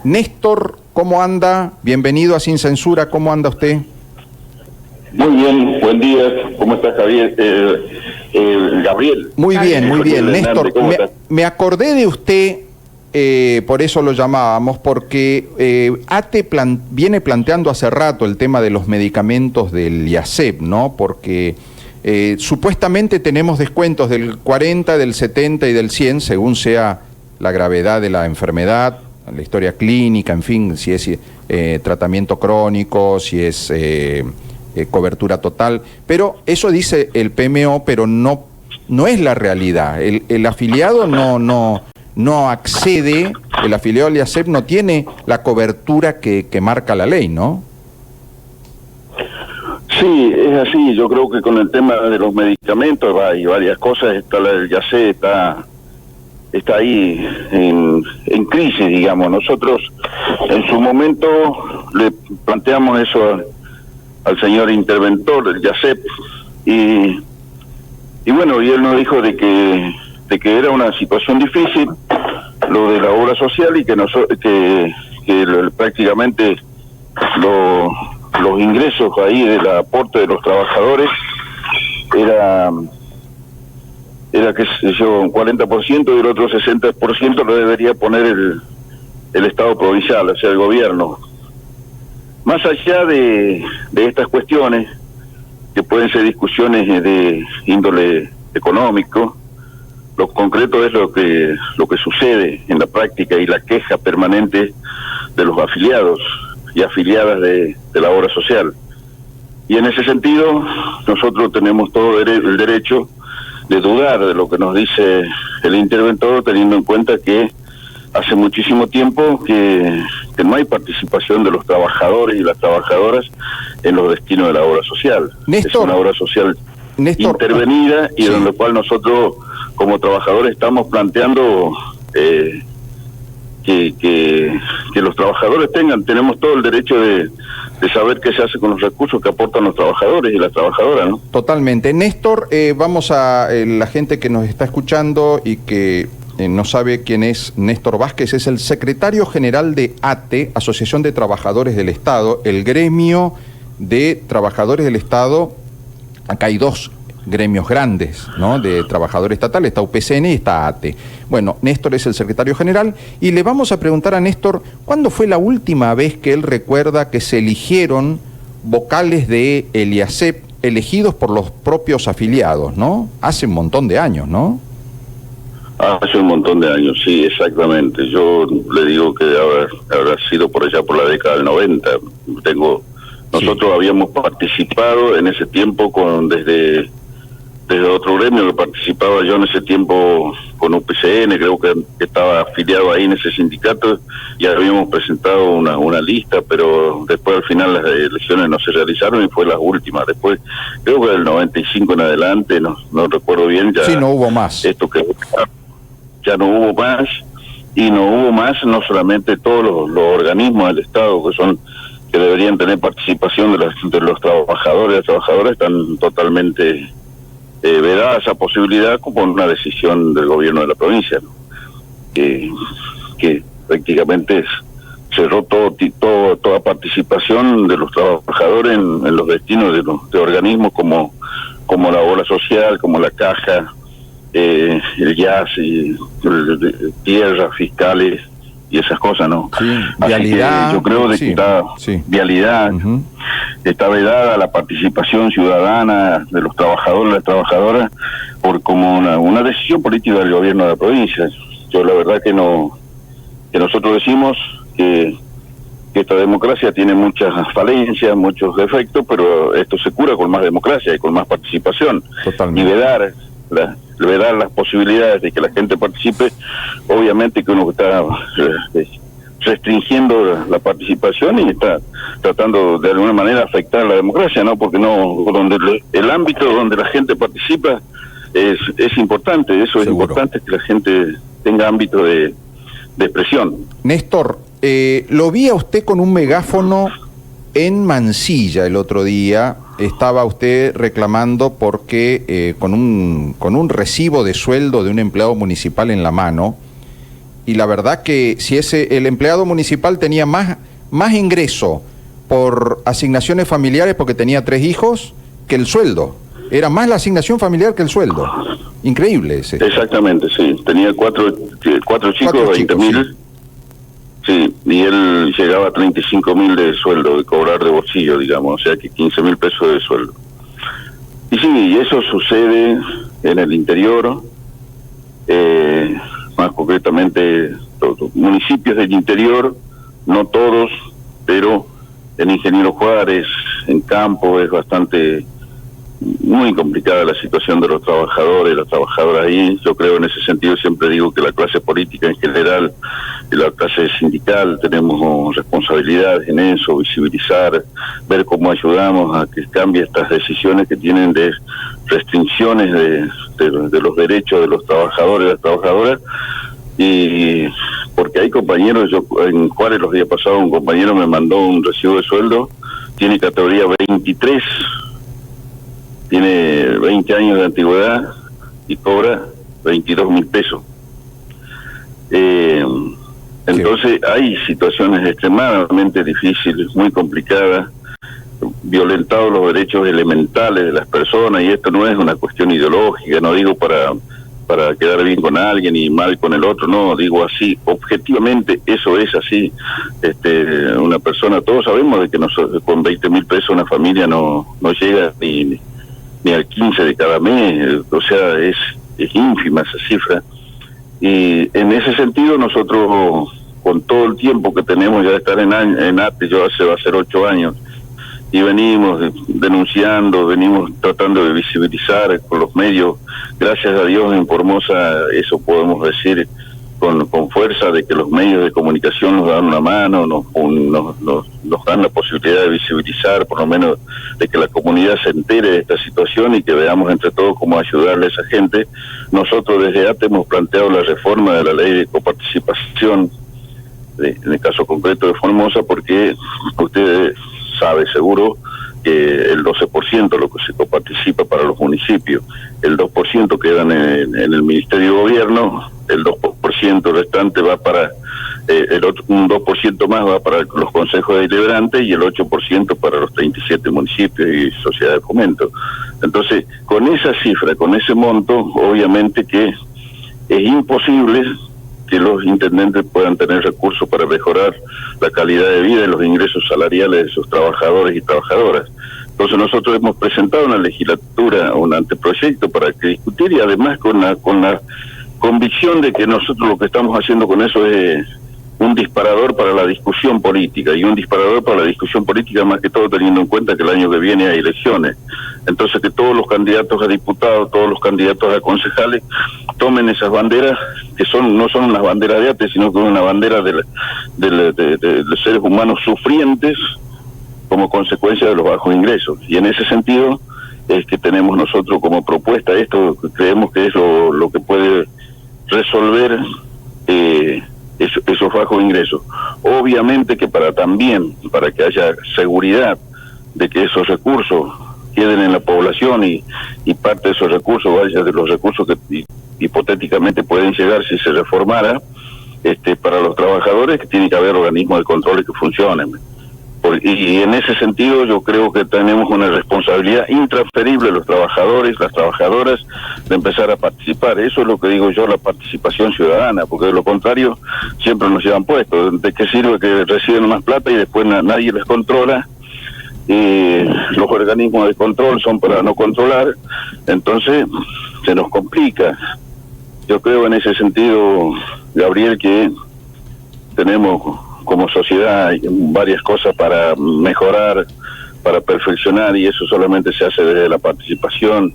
Néstor, ¿cómo anda? Bienvenido a Sin Censura, ¿cómo anda usted? Muy bien, buen día. ¿Cómo estás, Javier? Gabriel. Muy bien, muy bien. Néstor, me acordé de usted, por eso lo llamábamos, porque ATE viene planteando hace rato el tema de los medicamentos del IASEP, ¿no? Porque supuestamente tenemos descuentos del 40, del 70 y del 100, según sea la gravedad de la enfermedad, la historia clínica, en fin, si es tratamiento crónico, si es cobertura total, pero eso dice el PMO, pero no es la realidad. El afiliado no accede, el afiliado al IASEP no tiene la cobertura que marca la ley, ¿no? Sí, es así. Yo creo que con el tema de los medicamentos hay varias cosas. Está la del IASEP, está ahí en crisis, digamos. Nosotros en su momento le planteamos eso al señor interventor del IASEP y bueno, y él nos dijo de que era una situación difícil lo de la obra social y que prácticamente los ingresos ahí del aporte de los trabajadores era que yo un 40% y el otro 60% lo debería poner el Estado provincial, o sea, el gobierno. Más allá de estas cuestiones, que pueden ser discusiones de índole económico, lo concreto es lo que sucede en la práctica y la queja permanente de los afiliados y afiliadas de la obra social. Y en ese sentido, nosotros tenemos todo el derecho de dudar de lo que nos dice el interventor, teniendo en cuenta que hace muchísimo tiempo que no hay participación de los trabajadores y las trabajadoras en los destinos de la obra social. Néstor, es una obra social intervenida y en la cual nosotros como trabajadores estamos planteando que los trabajadores tenemos todo el derecho de saber qué se hace con los recursos que aportan los trabajadores y las trabajadoras, ¿no? Totalmente. Néstor, vamos a la gente que nos está escuchando y que no sabe quién es Néstor Vázquez, es el secretario general de ATE, Asociación de Trabajadores del Estado, el gremio de trabajadores del Estado. Acá hay dos gremios grandes, ¿no?, de trabajadores estatales, está UPCN y está ATE. Bueno, Néstor es el secretario general y le vamos a preguntar a Néstor, ¿cuándo fue la última vez que él recuerda que se eligieron vocales de el IASEP elegidos por los propios afiliados, ¿no? Hace un montón de años, ¿no? Hace un montón de años, sí, exactamente. Yo le digo que habrá sido por allá por la década del 90. Nosotros habíamos participado en ese tiempo desde otro gremio que participaba yo en ese tiempo con UPCN, creo que estaba afiliado ahí en ese sindicato, y habíamos presentado una lista, pero después al final las elecciones no se realizaron y fue la última. Después, creo que del 95 en adelante, no recuerdo bien, ya no hubo más. Ya no hubo más, y no hubo más no solamente todos los organismos del Estado que deberían tener participación de los trabajadores y las trabajadoras, están totalmente vedada esa posibilidad como una decisión del gobierno de la provincia, ¿no? que prácticamente cerró toda participación de los trabajadores en los destinos de organismos como la obra social, como la caja, el IAS, y tierras, fiscales y esas cosas, ¿no? Sí, así vialidad, que yo creo que vialidad, está vedada la participación ciudadana de los trabajadores y las trabajadoras como una decisión política del gobierno de la provincia. Yo la verdad que nosotros decimos que esta democracia tiene muchas falencias, muchos defectos, pero esto se cura con más democracia y con más participación. Totalmente. Y vedar las posibilidades de que la gente participe, obviamente que uno está restringiendo la participación y está tratando de alguna manera afectar la democracia, ¿no? Porque el ámbito donde la gente participa es importante, eso. Seguro. Es importante que la gente tenga ámbito de expresión. Néstor, lo vi a usted con un megáfono en Mansilla el otro día. Estaba usted reclamando porque con un recibo de sueldo de un empleado municipal en la mano, y la verdad que si el empleado municipal tenía más ingreso por asignaciones familiares porque tenía 3 hijos que el sueldo. Era más la asignación familiar que el sueldo. Increíble ese. Exactamente, sí. Tenía cuatro chicos, 20.000. Sí, y él llegaba a 35.000 de sueldo, de cobrar de bolsillo, digamos, o sea que 15.000 pesos de sueldo. Y sí, y eso sucede en el interior, más concretamente los municipios del interior, no todos, pero en Ingeniero Juárez, en Campo, es muy complicada la situación de los trabajadores, las trabajadoras ahí. Yo creo en ese sentido, siempre digo que la clase política en general y la clase sindical tenemos responsabilidades en eso, visibilizar, ver cómo ayudamos a que cambie estas decisiones que tienen de restricciones de los derechos de los trabajadores y las trabajadoras. Y porque hay compañeros, yo en Juárez los días pasados un compañero me mandó un recibo de sueldo, tiene categoría 23, tiene 20 años de antigüedad y cobra 22.000 pesos. Entonces hay situaciones extremadamente difíciles, muy complicadas, violentados los derechos elementales de las personas, y esto no es una cuestión ideológica, no digo para quedar bien con alguien y mal con el otro, no, digo así, objetivamente eso es así. Una persona, todos sabemos de que con 20.000 pesos una familia no llega ni al 15 de cada mes, o sea, es ínfima esa cifra. Y en ese sentido nosotros, con todo el tiempo que tenemos ya de estar en ATE, va a ser 8 años, y venimos denunciando, venimos tratando de visibilizar con los medios. Gracias a Dios en Formosa eso podemos decir con fuerza, de que los medios de comunicación nos dan una mano, nos dan la posibilidad de visibilizar, por lo menos de que la comunidad se entere de esta situación y que veamos entre todos cómo ayudarle a esa gente. Nosotros desde ATE hemos planteado la reforma de la ley de coparticipación, en el caso concreto de Formosa, porque ustedes saben seguro que el 12% lo que se coparticipa para los municipios, el 2% quedan en el Ministerio de Gobierno, el 2% restante va para, un 2% más va para los consejos deliberantes y el 8% para los 37 municipios y sociedades de fomento. Entonces, con esa cifra, con ese monto, obviamente que es imposible que los intendentes puedan tener recursos para mejorar la calidad de vida y los ingresos salariales de sus trabajadores y trabajadoras. Entonces nosotros hemos presentado en la legislatura un anteproyecto para que discutir, y además con la convicción de que nosotros lo que estamos haciendo con eso es un disparador para la discusión política, y un disparador para la discusión política más que todo teniendo en cuenta que el año que viene hay elecciones. Entonces que todos los candidatos a diputados, todos los candidatos a concejales tomen esas banderas, que no son unas banderas de ATE, sino que una bandera de seres humanos sufrientes como consecuencia de los bajos ingresos. Y en ese sentido es que tenemos nosotros como propuesta esto, que creemos que es lo que puede resolver esos bajos ingresos. Obviamente que para que haya seguridad de que esos recursos queden en la población y parte de esos recursos vaya de los recursos que hipotéticamente pueden llegar si se reformara, para los trabajadores, que tiene que haber organismos de control que funcionen. Y en ese sentido yo creo que tenemos una responsabilidad intransferible los trabajadores, las trabajadoras, de empezar a participar. Eso es lo que digo yo, la participación ciudadana, porque de lo contrario siempre nos llevan puestos. ¿De qué sirve que reciben más plata y después nadie les controla? Los organismos de control son para no controlar, entonces se nos complica. Yo creo en ese sentido, Gabriel, que tenemos como sociedad varias cosas para mejorar, para perfeccionar, y eso solamente se hace desde la participación,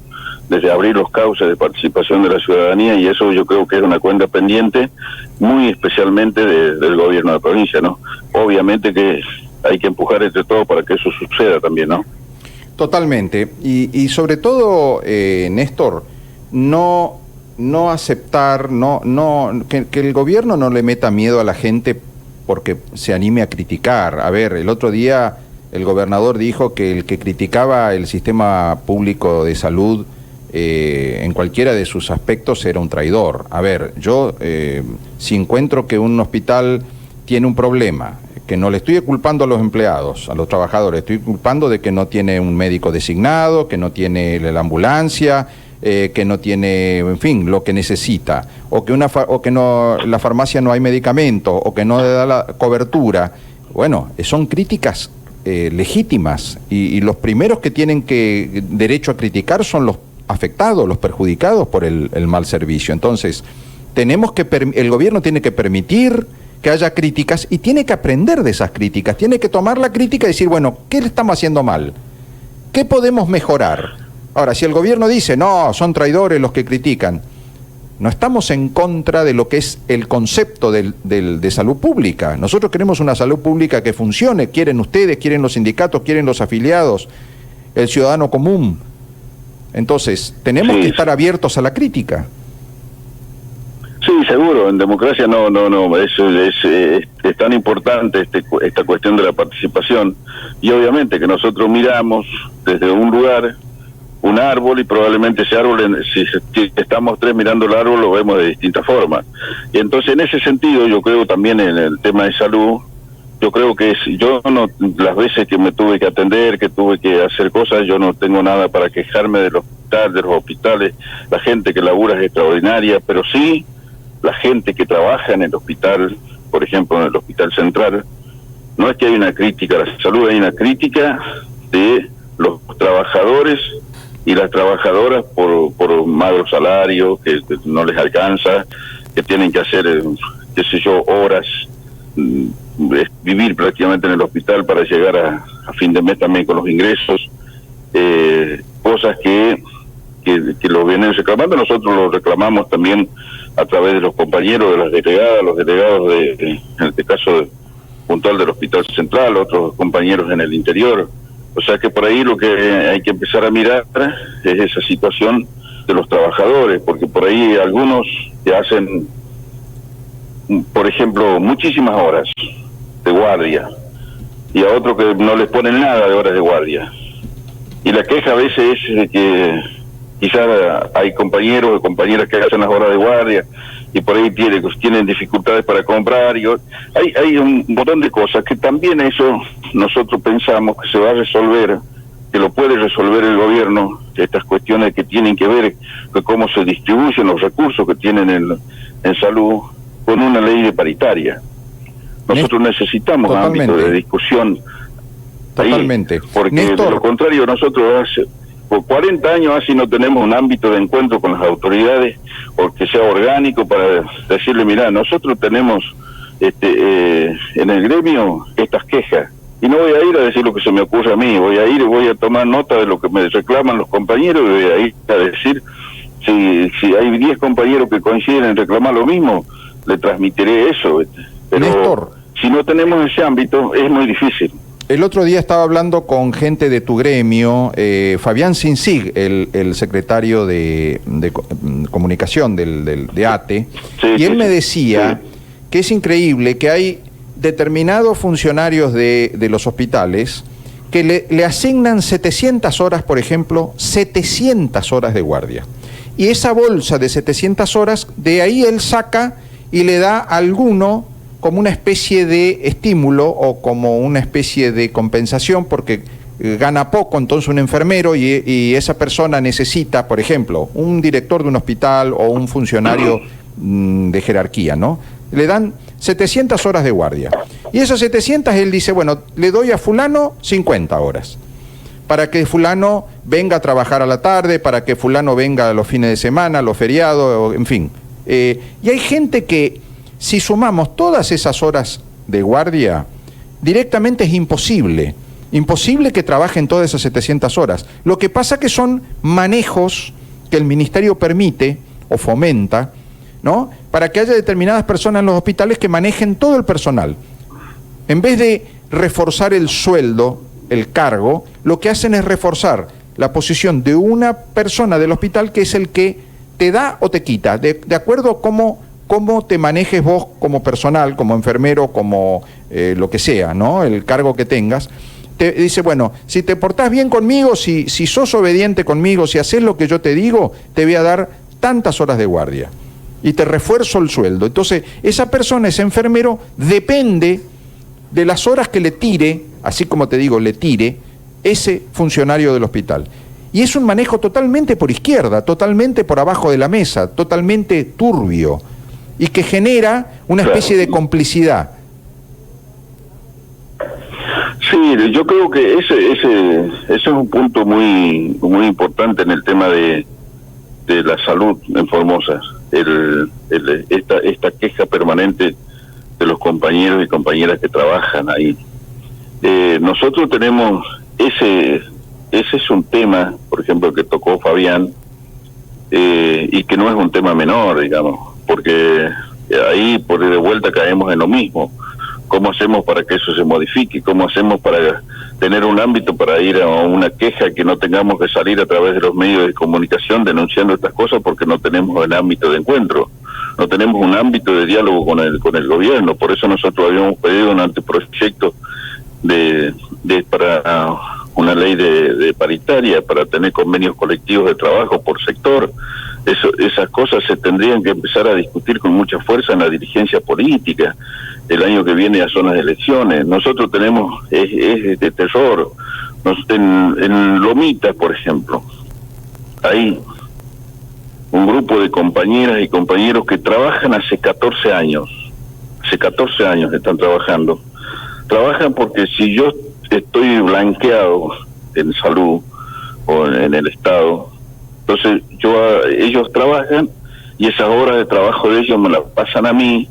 desde abrir los cauces de participación de la ciudadanía, y eso yo creo que es una cuenta pendiente, muy especialmente del gobierno de la provincia, ¿no? Obviamente que hay que empujar entre todo para que eso suceda también, ¿no? Totalmente, y sobre todo, Néstor, no aceptar, que el gobierno no le meta miedo a la gente porque se anime a criticar. A ver, el otro día el gobernador dijo que el que criticaba el sistema público de salud en cualquiera de sus aspectos era un traidor. A ver, yo si encuentro que un hospital tiene un problema, que no le estoy culpando a los empleados, a los trabajadores, estoy culpando de que no tiene un médico designado, que no tiene la ambulancia, que no tiene, en fin, lo que necesita, o que la farmacia no hay medicamento, o que no le da la cobertura. Bueno, son críticas legítimas, y los primeros que tienen derecho a criticar son los afectados, los perjudicados por el mal servicio. Entonces, el gobierno tiene que permitir que haya críticas y tiene que aprender de esas críticas, tiene que tomar la crítica y decir, bueno, ¿qué le estamos haciendo mal? ¿Qué podemos mejorar? Ahora, si el gobierno dice, no, son traidores los que critican, no estamos en contra de lo que es el concepto de salud pública. Nosotros queremos una salud pública que funcione, quieren ustedes, quieren los sindicatos, quieren los afiliados, el ciudadano común. Entonces, tenemos que estar abiertos a la crítica. Sí, seguro, en democracia no, eso es tan importante esta cuestión de la participación, y obviamente que nosotros miramos desde un lugar un árbol, y probablemente ese árbol, si estamos tres mirando el árbol, lo vemos de distintas formas. Y entonces en ese sentido yo creo también en el tema de salud, yo creo que las veces que me tuve que atender, que tuve que hacer cosas, yo no tengo nada para quejarme de los hospitales, la gente que labura es extraordinaria, pero sí la gente que trabaja en el hospital, por ejemplo en el Hospital Central, no es que hay una crítica a la salud, hay una crítica de los trabajadores y las trabajadoras por magro salario, que no les alcanza, que tienen que hacer, qué sé yo, horas, vivir prácticamente en el hospital para llegar a fin de mes también con los ingresos, cosas que lo vienen reclamando. Nosotros lo reclamamos también a través de los compañeros, de las delegadas, los delegados en este caso puntual del Hospital Central, otros compañeros en el interior. O sea que por ahí lo que hay que empezar a mirar es esa situación de los trabajadores, porque por ahí algunos que hacen, por ejemplo, muchísimas horas de guardia, y a otros que no les ponen nada de horas de guardia. Y la queja a veces es de que quizás hay compañeros o compañeras que hacen las horas de guardia y por ahí tienen dificultades para comprar, y hay un montón de cosas que también eso nosotros pensamos que se va a resolver, que lo puede resolver el gobierno, estas cuestiones que tienen que ver con cómo se distribuyen los recursos que tienen en salud, con una ley de paritaria. Nosotros necesitamos ámbito de discusión. Totalmente. Ahí, porque Néstor, de lo contrario nosotros por 40 años así no tenemos un ámbito de encuentro con las autoridades, o que sea orgánico para decirle, mirá, nosotros tenemos en el gremio estas quejas, y no voy a ir a decir lo que se me ocurre a mí, voy a tomar nota de lo que me reclaman los compañeros, y voy a ir a decir, si hay 10 compañeros que coinciden en reclamar lo mismo, le transmitiré eso. Pero Néstor, si no tenemos ese ámbito, es muy difícil. El otro día estaba hablando con gente de tu gremio, Fabián Sinzig, el secretario de comunicación de ATE, y él me decía que es increíble que hay determinados funcionarios de los hospitales que le asignan 700 horas, por ejemplo, 700 horas de guardia. Y esa bolsa de 700 horas, de ahí él saca y le da a alguno como una especie de estímulo o como una especie de compensación, porque gana poco, entonces un enfermero y esa persona necesita, por ejemplo, un director de un hospital o un funcionario de jerarquía, ¿no? Le dan 700 horas de guardia. Y esas 700 él dice, bueno, le doy a fulano 50 horas, para que fulano venga a trabajar a la tarde, para que fulano venga a los fines de semana, los feriados, en fin. Y hay gente que, si sumamos todas esas horas de guardia, directamente es imposible que trabajen todas esas 700 horas. Lo que pasa que son manejos que el Ministerio permite o fomenta, ¿no?, para que haya determinadas personas en los hospitales que manejen todo el personal. En vez de reforzar el sueldo, el cargo, lo que hacen es reforzar la posición de una persona del hospital, que es el que te da o te quita, de acuerdo a cómo te manejes vos como personal, como enfermero, como lo que sea, ¿no?, el cargo que tengas. te dice, bueno, si te portás bien conmigo, si sos obediente conmigo, si haces lo que yo te digo, te voy a dar tantas horas de guardia y te refuerzo el sueldo. Entonces, esa persona, ese enfermero, depende de las horas que le tire, así como te digo, le tire ese funcionario del hospital. Y es un manejo totalmente por izquierda, totalmente por abajo de la mesa, totalmente turbio, y que genera una especie de complicidad. Sí, yo creo que ese es un punto muy importante en el tema de la salud en Formosa, esta queja permanente de los compañeros y compañeras que trabajan ahí. Nosotros tenemos ese es un tema, por ejemplo, que tocó Fabián, y que no es un tema menor, digamos, porque ahí por de vuelta caemos en lo mismo. ¿Cómo hacemos para que eso se modifique? ¿Cómo hacemos para tener un ámbito para ir a una queja, que no tengamos que salir a través de los medios de comunicación denunciando estas cosas porque no tenemos el ámbito de encuentro? No tenemos un ámbito de diálogo con el gobierno. Por eso nosotros habíamos pedido un anteproyecto para una ley de paritaria, para tener convenios colectivos de trabajo por sector. Esas cosas se tendrían que empezar a discutir con mucha fuerza en la dirigencia política. El año que viene ya son las elecciones. Nosotros tenemos es de terror. En Lomitas, por ejemplo, hay un grupo de compañeras y compañeros que trabajan hace 14 años. Hace 14 años están trabajando. Trabajan porque si yo estoy blanqueado en salud o en el Estado, entonces ellos trabajan y esas horas de trabajo de ellos me las pasan a mí,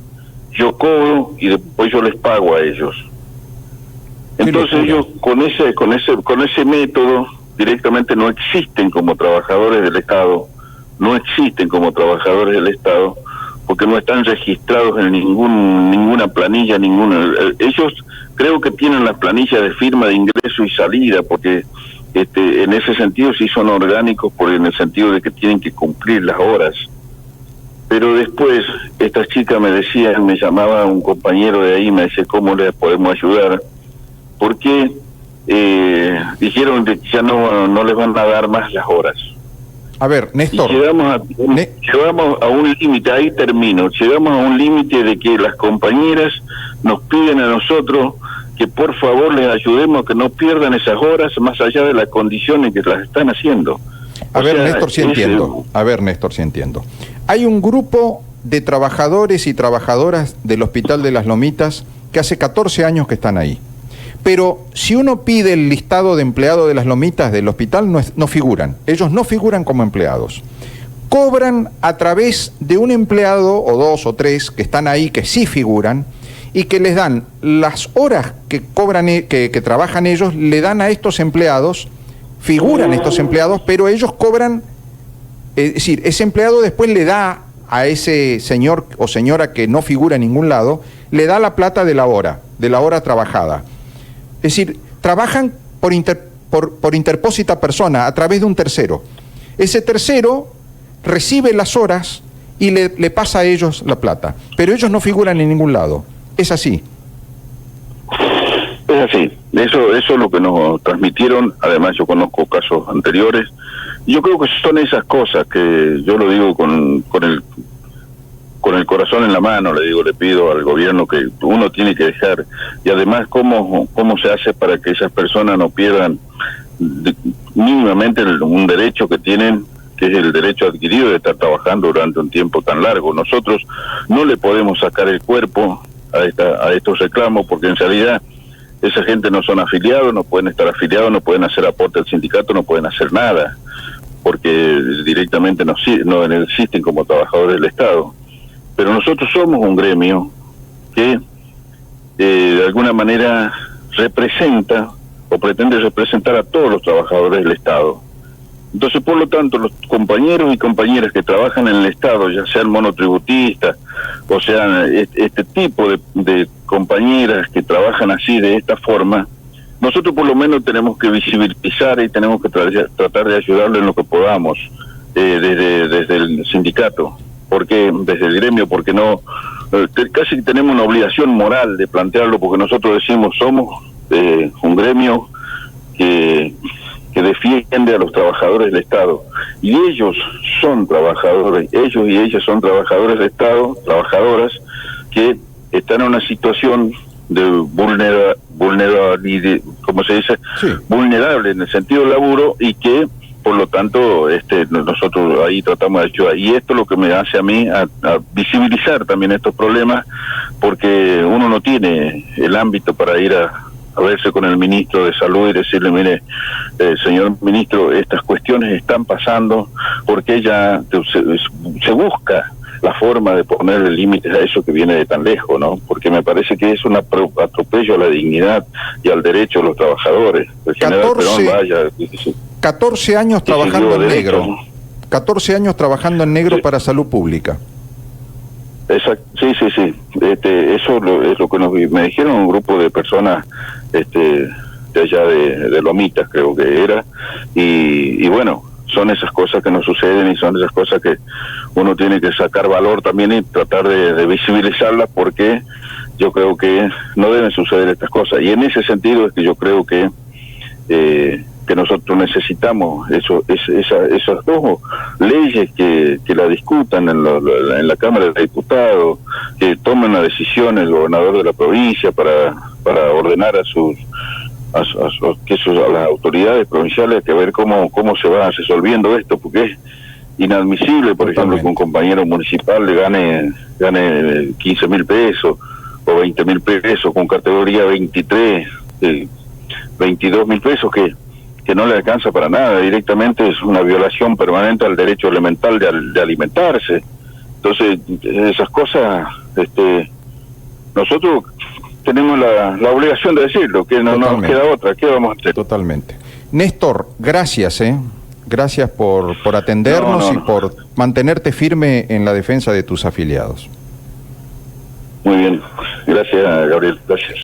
yo cobro y después yo les pago a ellos. Entonces ellos con ese método directamente no existen como trabajadores del Estado, porque no están registrados en ninguna planilla, ellos creo que tienen las planillas de firma de ingreso y salida, porque en ese sentido sí son orgánicos, en el sentido de que tienen que cumplir las horas. Pero después esta chica me llamaba un compañero de ahí, me decía cómo les podemos ayudar, porque dijeron que ya no les van a dar más las horas. A ver, Néstor. Y llegamos a un límite, ahí termino, llegamos a un límite de que las compañeras nos piden a nosotros que por favor les ayudemos a que no pierdan esas horas más allá de las condiciones que las están haciendo. A ver, Néstor, sí entiendo. Hay un grupo de trabajadores y trabajadoras del Hospital de las Lomitas que hace 14 años que están ahí. Pero si uno pide el listado de empleados de las Lomitas del hospital, no figuran. Ellos no figuran como empleados. Cobran a través de un empleado, o dos o tres, que están ahí, que sí figuran, y que les dan las horas que cobran, que trabajan ellos, le dan a estos empleados, figuran estos empleados, pero ellos cobran, es decir, ese empleado después le da a ese señor o señora que no figura en ningún lado, le da la plata de la hora trabajada. Es decir, trabajan por interpósita persona, a través de un tercero. Ese tercero recibe las horas y le pasa a ellos la plata, pero ellos no figuran en ningún lado. Es así. Es así. Eso es lo que nos transmitieron. Además, yo conozco casos anteriores. Yo creo que son esas cosas que yo lo digo con el corazón en la mano, le pido al gobierno que uno tiene que dejar, y además cómo se hace para que esas personas no pierdan mínimamente un derecho que tienen, que es el derecho adquirido de estar trabajando durante un tiempo tan largo. Nosotros no le podemos sacar el cuerpo a estos reclamos, porque en realidad esa gente no son afiliados, no pueden estar afiliados, no pueden hacer aporte al sindicato, no pueden hacer nada, porque directamente no existen como trabajadores del Estado. Pero nosotros somos un gremio que de alguna manera representa o pretende representar a todos los trabajadores del Estado. Entonces, por lo tanto, los compañeros y compañeras que trabajan en el Estado, ya sean monotributistas o sean este tipo de compañeras que trabajan así, de esta forma, nosotros por lo menos tenemos que visibilizar y tenemos que tratar de ayudarle en lo que podamos desde el sindicato. Porque desde el gremio, porque no, casi tenemos una obligación moral de plantearlo, porque nosotros decimos somos un gremio que defiende a los trabajadores del Estado, y ellos son trabajadores, ellos y ellas son trabajadores del Estado, trabajadoras que están en una situación de vulnerabilidad, ¿cómo se dice? Sí. Vulnerable en el sentido del laburo, y que por lo tanto nosotros ahí tratamos de ayudar, y esto es lo que me hace a mí a visibilizar también estos problemas, porque uno no tiene el ámbito para ir a verse con el ministro de Salud y decirle, mire, señor ministro, estas cuestiones están pasando, porque ya se busca la forma de ponerle límites a eso que viene de tan lejos, ¿no? Porque me parece que es un atropello a la dignidad y al derecho de los trabajadores. El general Perón, vaya, 14 años trabajando en negro. 14 años trabajando en negro para salud pública. Exacto, sí. Eso es lo que me dijeron un grupo de personas de allá de Lomitas, creo que era, y bueno, son esas cosas que nos suceden, y son esas cosas que uno tiene que sacar valor también y tratar de visibilizarlas, porque yo creo que no deben suceder estas cosas, y en ese sentido es que yo creo que nosotros necesitamos esas dos leyes que la discutan en la Cámara de Diputados, que tomen la decisión el gobernador de la provincia para ordenar a las autoridades provinciales, que ver cómo se va resolviendo esto, porque es inadmisible, por ejemplo, que un compañero municipal le gane 15.000 pesos o 20.000 pesos con categoría 23, 22.000 pesos, que no le alcanza para nada. Directamente es una violación permanente al derecho elemental de alimentarse. Entonces, esas cosas, nosotros tenemos la obligación de decirlo, que no nos queda otra. ¿Qué vamos a hacer? Totalmente. Néstor, gracias, gracias por atendernos y por mantenerte firme en la defensa de tus afiliados. Muy bien, gracias, Gabriel, gracias.